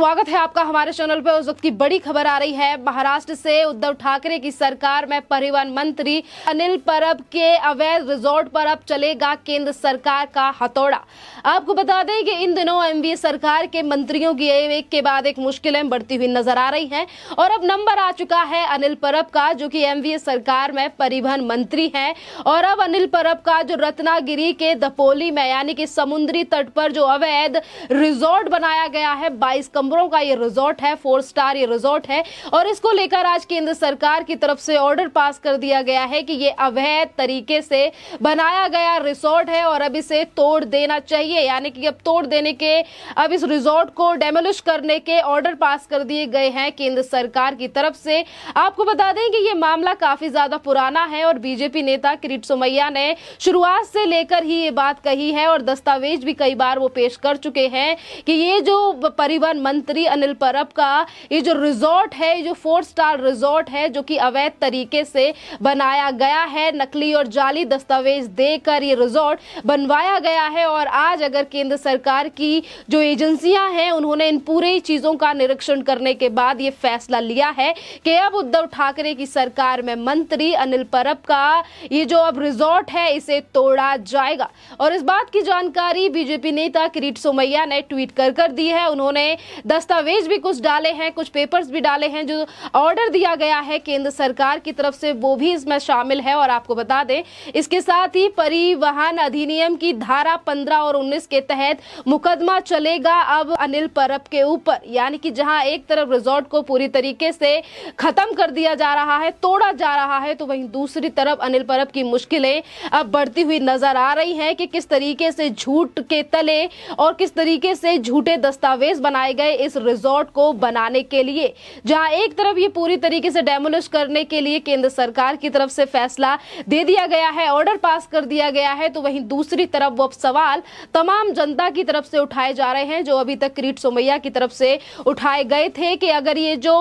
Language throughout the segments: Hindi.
स्वागत है आपका हमारे चैनल पे। उस वक्त की बड़ी खबर आ रही है महाराष्ट्र से। उद्धव ठाकरे की सरकार में परिवहन मंत्री अनिल परब के अवैध रिजॉर्ट पर अब चलेगा केंद्र सरकार का हथौड़ा। आपको बता दें कि इन दिनों एमवीए सरकार के मंत्रियों की एक के बाद एक मुश्किलें बढ़ती हुई नजर आ रही हैं और अब नंबर आ चुका है अनिल परब का, जो कि एमवीए सरकार में परिवहन मंत्री हैं। और अब अनिल परब का जो रत्नागिरी के दपोली में यानी कि समुद्री तट पर जो अवैध रिजॉर्ट बनाया गया है, 22 कमरों का ये रिजॉर्ट है, 4 स्टार ये रिजॉर्ट है और इसको लेकर आज केंद्र सरकार की तरफ से ऑर्डर पास कर दिया गया है कि ये अवैध तरीके से बनाया गया रिजॉर्ट है और अब इसे तोड़ देना चाहिए। यानी कि अब तोड़ देने के, अब इस रिजॉर्ट को डेमोलिश करने के ऑर्डर पास कर दिए गए हैं केंद्र सरकार की तरफ से। आपको बता दें कि ये मामला काफी ज्यादा पुराना है और बीजेपी नेता किरीट सोमैया ने शुरुआत से लेकर ही ये बात कही है और दस्तावेज भी कई बार वो पेश कर चुके हैं कि ये जो परिवहन मंत्री अनिल परब का ये जो रिजॉर्ट है, जो 4 स्टार रिजॉर्ट है, जो कि अवैध तरीके से बनाया गया है, नकली और जाली दस्तावेज देकर ये रिजॉर्ट बनवाया गया है। और आज अगर केंद्र सरकार की जो एजेंसियां हैं उन्होंने इन पूरे चीजों का निरीक्षण करने के बाद ये फैसला लिया है कि अब उद्धव ठाकरे की सरकार में मंत्री अनिल परब का ये जो अब रिजॉर्ट है इसे तोड़ा जाएगा। और इस बात की जानकारी बीजेपी नेता किरीट सोमैया ने ट्वीट कर दी है। उन्होंने दस्तावेज भी कुछ डाले हैं, कुछ पेपर्स भी डाले हैं, जो ऑर्डर दिया गया है केंद्र सरकार की तरफ से वो भी इसमें शामिल है। और आपको बता दें इसके साथ ही परिवहन अधिनियम की धारा 15 और 19 के तहत मुकदमा चलेगा अब अनिल परब के ऊपर। यानी कि जहां एक तरफ रिजॉर्ट को पूरी तरीके से खत्म कर दिया जा रहा है, तोड़ा जा रहा है, तो वहीं दूसरी तरफ अनिल परब की मुश्किलें अब बढ़ती हुई नजर आ रही हैं कि किस तरीके से झूठ के तले और किस तरीके से झूठे दस्तावेज बनाए गए इस रिजॉर्ट को बनाने के लिए। जहां एक तरफ ये पूरी तरीके से डेमोलिश करने के लिए केंद्र सरकार की तरफ से फैसला दे दिया गया है, ऑर्डर पास कर दिया गया है, तो वहीं दूसरी तरफ वो सवाल तमाम जनता की तरफ से उठाए जा रहे हैं जो अभी तक किरीट सोमैया की तरफ से उठाए गए थे कि अगर ये जो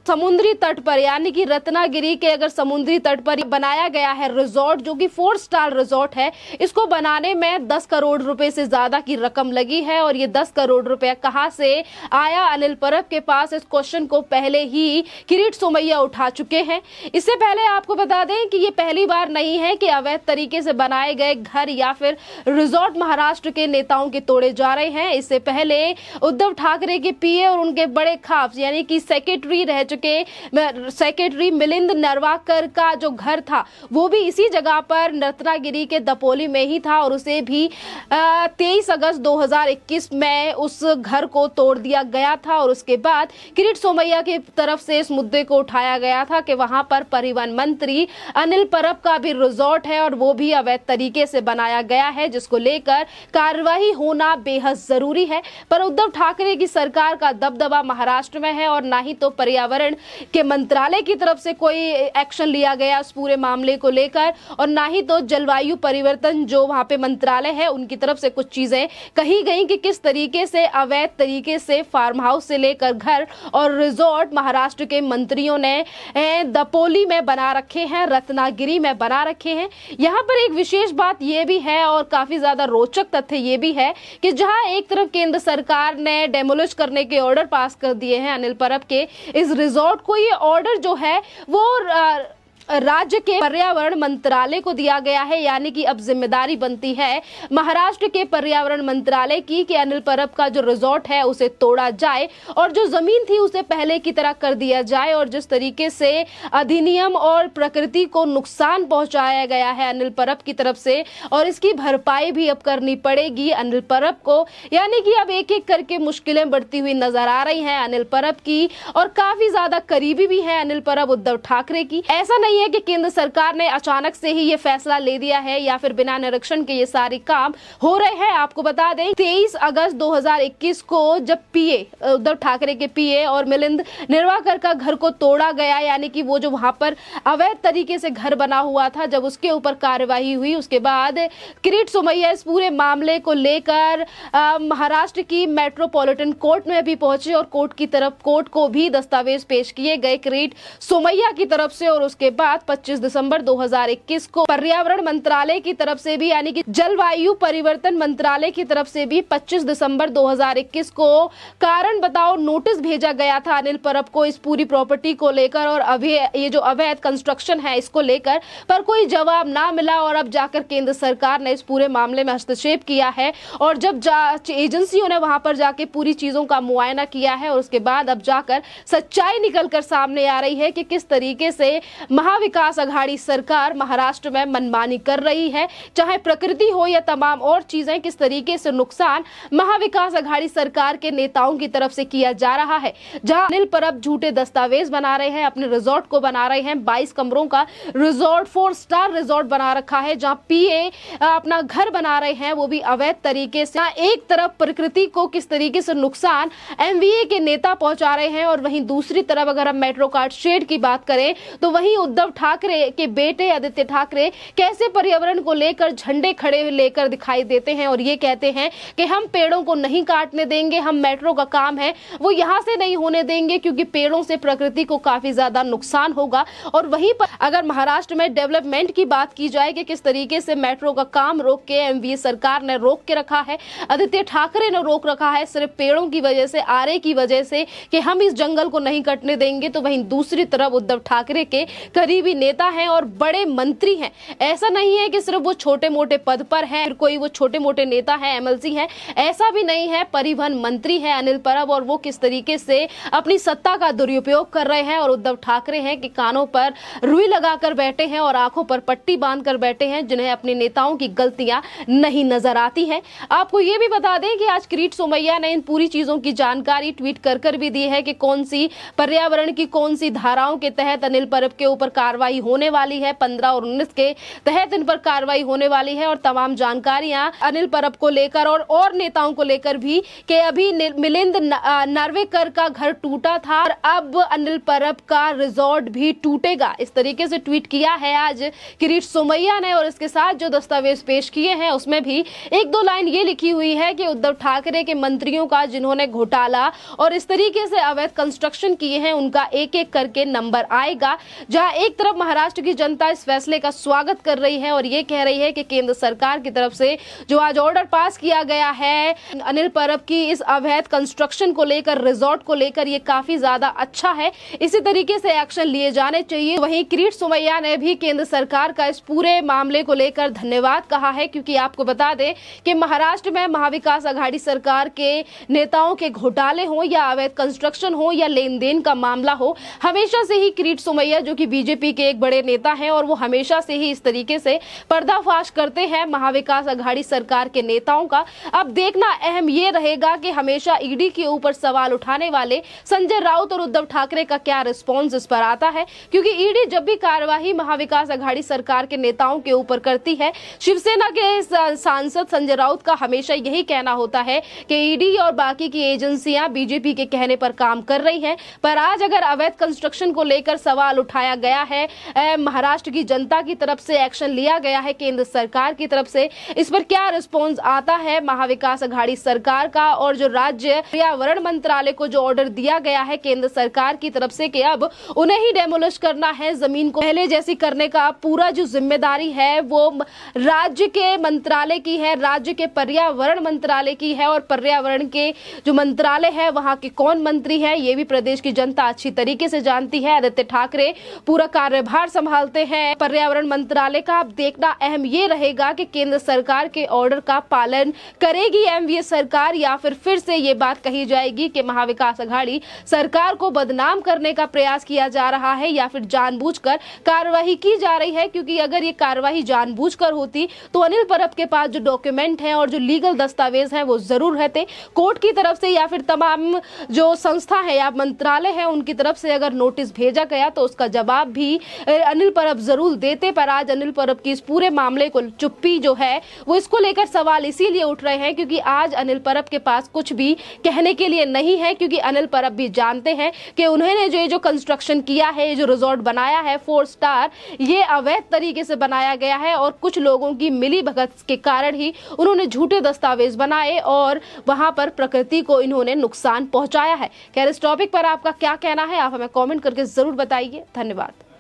समुद्री तट पर यानी कि रत्नागिरी के अगर समुद्री तट पर बनाया गया है रिजॉर्ट जो कि 4 स्टार रिजॉर्ट है, इसको बनाने में 10 करोड़ रुपए से ज्यादा की रकम लगी है और ये 10 करोड़ रुपया कहां से आया अनिल परब के पास, इस क्वेश्चन को पहले ही किरीट सोमैया उठा चुके हैं। इससे पहले आपको बता दें कि ये पहली बार नहीं है कि अवैध तरीके से बनाए गए घर या फिर रिजॉर्ट महाराष्ट्र के नेताओं के तोड़े जा रहे हैं। इससे पहले उद्धव ठाकरे के पीए और उनके बड़े खास यानी कि सेक्रेटरी रह चुके सेक्रेटरी मिलिंद नरवाकर का जो घर था वो भी इसी जगह पर रत्नागिरी के दपोली में ही था और उसे भी 23 अगस्त 2021 में उस घर को तोड़ दिया गया था। और उसके बाद किरीट सोमैया की तरफ से इस मुद्दे को उठाया गया था कि वहां पर परिवहन मंत्री अनिल परब का भी रिजॉर्ट है और वो भी अवैध तरीके से बनाया गया है, जिसको लेकर कार्रवाई होना बेहद जरूरी है। पर उद्धव ठाकरे की सरकार का दबदबा महाराष्ट्र में है और ना ही तो पर्यावरण के मंत्रालय की तरफ से कोई एक्शन लिया गया इस पूरे मामले को लेकर और ना ही तो जलवायु परिवर्तन जो वहां पे मंत्रालय है उनकी तरफ से कुछ चीजें कही गई कि किस तरीके से अवैध तरीके से फार्म हाउस से लेकर घर और रिजॉर्ट महाराष्ट्र के मंत्रियों ने दपोली में बना रखे हैं, रत्नागिरी में बना रखे हैं। यहाँ पर एक विशेष बात यह भी है और काफी ज्यादा रोचक तथ्य ये भी है कि जहां एक तरफ केंद्र सरकार ने डेमोलिश करने के ऑर्डर पास कर दिए हैं अनिल परब के इस रिजॉर्ट को, ये ऑर्डर जो है वो राज्य के पर्यावरण मंत्रालय को दिया गया है। यानी कि अब जिम्मेदारी बनती है महाराष्ट्र के पर्यावरण मंत्रालय की कि अनिल परब का जो रिजॉर्ट है उसे तोड़ा जाए और जो जमीन थी उसे पहले की तरह कर दिया जाए। और जिस तरीके से अधिनियम और प्रकृति को नुकसान पहुंचाया गया है अनिल परब की तरफ से और इसकी भरपाई भी अब करनी पड़ेगी अनिल परब को। यानी कि अब एक एक करके मुश्किलें बढ़ती हुई नजर आ रही हैं अनिल परब की और काफी ज्यादा करीबी भी है अनिल परब उद्धव ठाकरे की। ऐसा नहीं है कि केंद्र सरकार ने अचानक से ही ये फैसला ले दिया है या फिर बिना निरीक्षण के ये सारे काम हो रहे हैं। आपको बता दें 23 अगस्त 2021 को जब पीए उद्धव ठाकरे के पीए और मिलिंद निर्वाकर का घर को तोड़ा गया, यानी कि वो जो वहां पर अवैध तरीके से घर बना हुआ था, जब उसके ऊपर कार्यवाही हुई उसके बाद किरीट सोमैया इस पूरे मामले को लेकर महाराष्ट्र की मेट्रोपॉलिटन कोर्ट में भी पहुंचे और कोर्ट को भी दस्तावेज पेश किए गए किरीट सोमैया की तरफ से। और उसके बाद साथ 25 दिसंबर 2021 को पर्यावरण मंत्रालय की तरफ से भी यानी कि जलवायु परिवर्तन मंत्रालय की तरफ से भी 25 दिसंबर 2021 को कारण बताओ नोटिस भेजा गया था अनिल परब को इस पूरी प्रॉपर्टी को लेकर और अभी ये जो अवैध कंस्ट्रक्शन है इसको लेकर, पर कोई जवाब ना मिला और अब जाकर केंद्र सरकार ने इस पूरे मामले में हस्तक्षेप किया है और जब एजेंसियों ने वहां पर जाके पूरी चीजों का मुआयना किया है और उसके बाद अब जाकर सच्चाई निकलकर सामने आ रही है कि किस तरीके से महाविकास अघाड़ी सरकार महाराष्ट्र में मनमानी कर रही है, चाहे प्रकृति हो या तमाम और चीजें, किस तरीके से नुकसान महाविकास अघाड़ी सरकार के नेताओं की तरफ से किया जा रहा है। जहां अनिल परब झूठे दस्तावेज बना रहे हैं, अपने रिजॉर्ट को बना रहे हैं, 22 कमरों का रिजॉर्ट 4 स्टार रिजॉर्ट बना रखा है, जहां पीए अपना घर बना रहे हैं वो भी अवैध तरीके से। एक तरफ प्रकृति को किस तरीके से नुकसान एमवीए के नेता पहुंचा रहे हैं और वहीं दूसरी तरफ अगर हम मेट्रो कार्ड शेड की बात करें तो वहीं उद्धव ठाकरे के बेटे आदित्य ठाकरे कैसे पर्यावरण को लेकर झंडे खड़े लेकर दिखाई देते हैं और ये कहते हैं कि हम पेड़ों को नहीं काटने देंगे, हम मेट्रो का काम है वो यहां से नहीं होने देंगे क्योंकि पेड़ों से प्रकृति को काफी ज्यादा नुकसान होगा। और वहीं पर अगर महाराष्ट्र में डेवलपमेंट की बात की जाए कि किस तरीके से मेट्रो का काम रोक के एमवीए सरकार ने रोक के रखा है, आदित्य ठाकरे ने रोक रखा है सिर्फ पेड़ों की वजह से, आरे की वजह से कि हम इस जंगल को नहीं कटने देंगे, तो वहीं दूसरी तरफ उद्धव ठाकरे के करीबी नेता हैं और बड़े मंत्री हैं। ऐसा नहीं है कि सिर्फ वो छोटे मोटे पद पर हैं, कोई वो छोटे मोटे नेता है, एमएलसी है, ऐसा भी नहीं है। परिवहन मंत्री है अनिल परब और वो किस तरीके से अपनी सत्ता का दुरुपयोग कर रहे हैं और उद्धव ठाकरे हैं कि कानों पर रुई लगाकर बैठे हैं और आंखों पर पट्टी बांधकर बैठे हैं, जिन्हें अपने नेताओं की गलतियां नहीं नजर आती हैं। आपको ये भी बता दें कि आज किरीट सोमैया ने इन पूरी चीजों की जानकारी ट्वीट कर भी दी है कि कौन सी पर्यावरण की कौन सी धाराओं के तहत अनिल परब के ऊपर कार्रवाई होने वाली है, 15 और 19 के तहत इन पर कार्रवाई होने वाली है और तमाम जानकारियां अनिल परब को लेकर और नेताओं को लेकर भी कि अभी मिलिंद नार्वेकर का घर टूटा था और अब अनिल परब का रिजॉर्ट भी टूटेगा, इस तरीके से ट्वीट किया है आज किरीट सोमैया ने। और इसके साथ जो दस्तावेज पेश किए हैं उसमें भी 1-2 लाइन ये लिखी हुई है कि उद्धव ठाकरे के मंत्रियों का जिन्होंने घोटाला और इस तरीके से अवैध कंस्ट्रक्शन किए हैं उनका एक एक करके नंबर आएगा। जहां एक तरफ महाराष्ट्र की जनता इस फैसले का स्वागत कर रही है और ये कह रही है कि केंद्र सरकार की तरफ से जो आज ऑर्डर पास किया गया है अनिल परब की इस अवैध कंस्ट्रक्शन को लेकर, रिजॉर्ट को लेकर, ये काफी ज्यादा अच्छा है, इसी तरीके से एक्शन लिए जाने चाहिए। वहीं किरीट सोमैया ने भी केंद्र सरकार का इस पूरे मामले को लेकर धन्यवाद कहा है क्योंकि आपको बता दें कि महाराष्ट्र में महाविकास अघाड़ी सरकार के नेताओं के घोटाले हो या अवैध कंस्ट्रक्शन हो या लेन देन का मामला हो, हमेशा से ही किरीट सोमैया जो कि बीजेपी के एक बड़े नेता हैं और वो हमेशा से ही इस तरीके से पर्दाफाश करते हैं महाविकास अघाड़ी सरकार के नेताओं का। अब देखना अहम ये रहेगा कि हमेशा ईडी के ऊपर सवाल उठाने वाले संजय राउत और उद्धव ठाकरे का क्या रिस्पॉन्स इस पर आता है, क्योंकि ईडी जब भी कार्यवाही महाविकास अघाड़ी सरकार के नेताओं के ऊपर करती है, शिवसेना के सांसद संजय राउत का हमेशा यही कहना होता है कि ईडी और बाकी की एजेंसियां बीजेपी के कहने पर काम कर रही हैं। पर आज अगर अवैध कंस्ट्रक्शन को लेकर सवाल उठाया गया है, महाराष्ट्र की जनता की तरफ से एक्शन लिया गया है केंद्र सरकार की तरफ से, इस पर क्या रिस्पॉन्स आता है महाविकास अघाड़ी सरकार का और जो राज्य पर्यावरण मंत्रालय को जो ऑर्डर दिया गया है केंद्र सरकार की तरफ से कि अब उन्हें ही डेमोलिश करना है, जमीन को पहले जैसी करने का पूरा जो जिम्मेदारी है वो राज्य के मंत्रालय की है, राज्य के पर्यावरण मंत्रालय की है और पर्यावरण के जो मंत्रालय है वहां के कौन मंत्री है ये भी प्रदेश की जनता अच्छी तरीके से जानती है। आदित्य ठाकरे पूरा कार्यभार संभालते हैं पर्यावरण मंत्रालय का। अब देखना अहम ये रहेगा कि केंद्र सरकार के ऑर्डर का पालन करेगी एमवीए सरकार या फिर से ये बात कही जाएगी कि महाविकास अघाड़ी सरकार को बदनाम करने का प्रयास किया जा रहा है या फिर जानबूझकर कार्रवाई की जा रही है। क्योंकि अगर ये कार्रवाई जानबूझकर होती तो अनिल परब के पास जो डॉक्यूमेंट है और जो लीगल दस्तावेज है वो जरूर रहते, कोर्ट की तरफ से या फिर तमाम जो संस्था है या मंत्रालय है उनकी तरफ से अगर नोटिस भेजा गया तो उसका जवाब भी अनिल परब जरूर देते। पर आज अनिल परब की इस पूरे मामले को चुप्पी जो है वो इसको लेकर सवाल इसीलिए उठ रहे हैं क्योंकि आज अनिल परब के पास कुछ भी कहने के लिए नहीं है, क्योंकि अनिल परब भी जानते हैं कि उन्होंने जो कंस्ट्रक्शन किया है, जो रिजॉर्ट बनाया है 4 स्टार, ये अवैध तरीके से बनाया गया है और कुछ लोगों की मिली भगत के कारण ही उन्होंने झूठे दस्तावेज बनाए और वहां पर प्रकृति को इन्होंने नुकसान पहुंचाया है। खैर, इस टॉपिक पर आपका क्या कहना है आप हमें कमेंट करके जरूर बताइए। धन्यवाद।